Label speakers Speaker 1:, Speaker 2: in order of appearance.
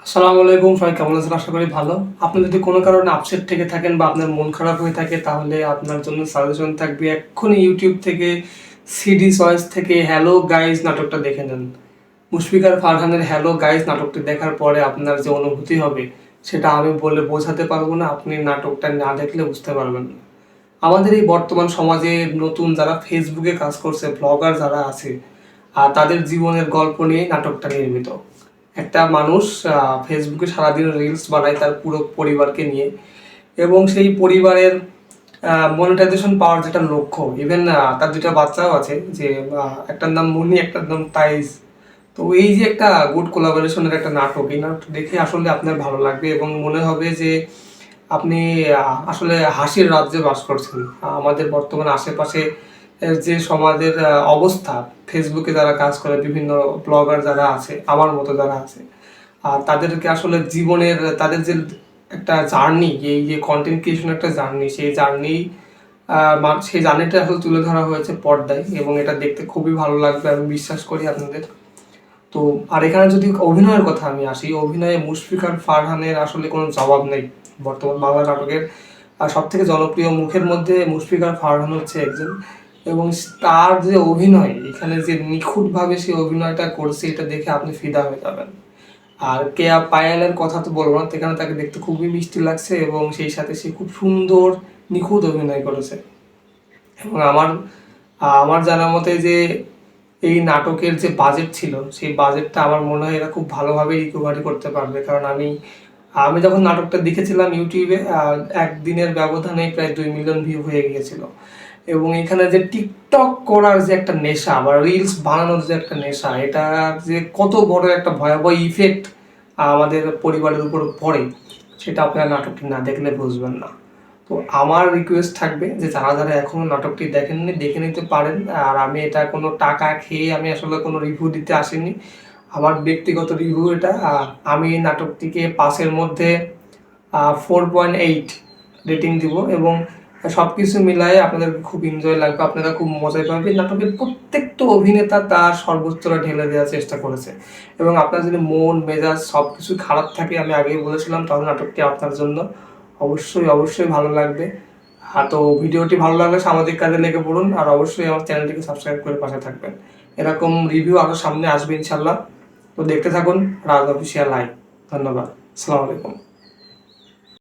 Speaker 1: আসসালামু আলাইকুম, সবাই কেমন আছেন? আশা করি ভালো। আপনি যদি কোনো কারণে আপসেট থেকে থাকেন বা আপনার মন খারাপ হয়ে থাকে তাহলে আপনার জন্য সাজেশন থাকবে এক্ষুনি ইউটিউব থেকে সিডি চয়েস থেকে হ্যালো গাইজ নাটকটা দেখে নেন। মুশফিকার ফারহানের হ্যালো গাইজ নাটকটি দেখার পরে আপনার যে অনুভূতি হবে সেটা আমি বলে বোঝাতে পারবো না, আপনি নাটকটা না দেখলে বুঝতে পারবেন না। আমাদের এই বর্তমান সমাজে নতুন যারা ফেসবুকে কাজ করছে, ব্লগার যারা আছে, তাদের জীবনের গল্প নিয়ে নাটকটা নির্মিত। একটা মানুষ ফেসবুকে সারাদিন রিলস বানায় তার পুরো পরিবারকে নিয়ে, এবং সেই পরিবারের মনিটাইজেশন পাওয়ার যেটা লক্ষ্য, ইভেন তার দুটা বাচ্চাও আছে, যে একটার নাম মনি, একটার নাম তাইজ। তো এই যে একটা গুড কোলাবোরেশনের একটা নাটক, এই নাটক দেখে আসলে আপনার ভালো লাগবে এবং মনে হবে যে আপনি আসলে হাসির রাজ্যে বাস করছেন। আমাদের বর্তমান আশেপাশে যে সমাজের অবস্থা, ফেসবুকে যারা কাজ করে, বিভিন্ন ব্লগার যারা আছে, আমার মতো যারা আছে, তাদেরকে আসলে জীবনের তাদের যে একটা জার্নি, এই যে কন্টেন্ট ক্রিয়েশন একটা জার্নি, সেই জার্নিটা আসলে তুলে ধরা হয়েছে পর্দায়, এবং এটা দেখতে খুবই ভালো লাগবে আমি বিশ্বাস করি আপনাদের। তো আর এখানে যদি অভিনয়ের কথা আমি আসি, অভিনয়ে মুশফিকার ফারহানের আসলে কোনো জবাব নেই। বর্তমান বাংলা নাটকের সব থেকে জনপ্রিয় মুখের মধ্যে মুশফিকার ফারহান হচ্ছে একজন, এবং তার যে অভিনয়, এখানে যে নিখুঁতভাবে সে অভিনয়টা করছে, এটা দেখে আপনি ফিদা হয়ে যাবেন। আর কেয়া পায়েলের কথা তো বলবো না, এখানে তাকে দেখতে খুবই মিষ্টি লাগছে এবং সেই সাথে সে খুব সুন্দর নিখুঁত অভিনয় করেছে। এবং আমার জানা মতে যে এই নাটকের যে বাজেট ছিল, সেই বাজেটটা আমার মনে হয় এরা খুব ভালোভাবে রিকভারি করতে পারবে, কারণ আমি আমি যখন নাটকটা দেখেছিলাম ইউটিউবে, একদিনের ব্যবধানে প্রায় 2 মিলিয়ন ভিউ হয়ে গিয়েছিল। এবং এখানে যে টিকটক করার যে একটা নেশা বা রিলস বানানোর যে একটা নেশা, এটা যে কত বড় একটা ভয়াবহ ইফেক্ট আমাদের পরিবারের উপর পড়ে, সেটা আপনারা নাটকটি না দেখলে বুঝবেন না। তো আমার রিকোয়েস্ট থাকবে যে যারা যারা এখনো নাটকটি দেখেননি, দেখে নিতে পারেন। আর আমি এটা কোনো টাকা খেয়ে আমি আসলে কোনো রিভিউ দিতে আসিনি, আমার ব্যক্তিগত রিভিউ এটা। আমি এই নাটকটিকে 5-এর মধ্যে 4.8 রেটিং দিব, এবং সব কিছু মিলায়ে আপনাদের খুব এনজয় লাগবে, আপনারা খুব মজা পাবেন। নাটকের প্রত্যেকটা অভিনেতা তার সর্বোচ্চটা ঢেলে দেওয়ার চেষ্টা করেছে, এবং আপনার যদি মন মেজাজ সব কিছু খারাপ থাকে, আমি আগেই বলেছিলাম, তাহলে নাটকটি আপনার জন্য অবশ্যই অবশ্যই ভালো লাগবে। তো ভিডিওটি ভালো লাগলে সামাজিক কাজে লেগে পড়ুন, আর অবশ্যই আমার চ্যানেলটিকে সাবস্ক্রাইব করে পাশে থাকবেন। এরকম রিভিউ আরও সামনে আসবে ইনশাল্লাহ। তো দেখতে থাকুন রাজ অফিসিয়াল লাইভ। ধন্যবাদ। আসসালামু আলাইকুম।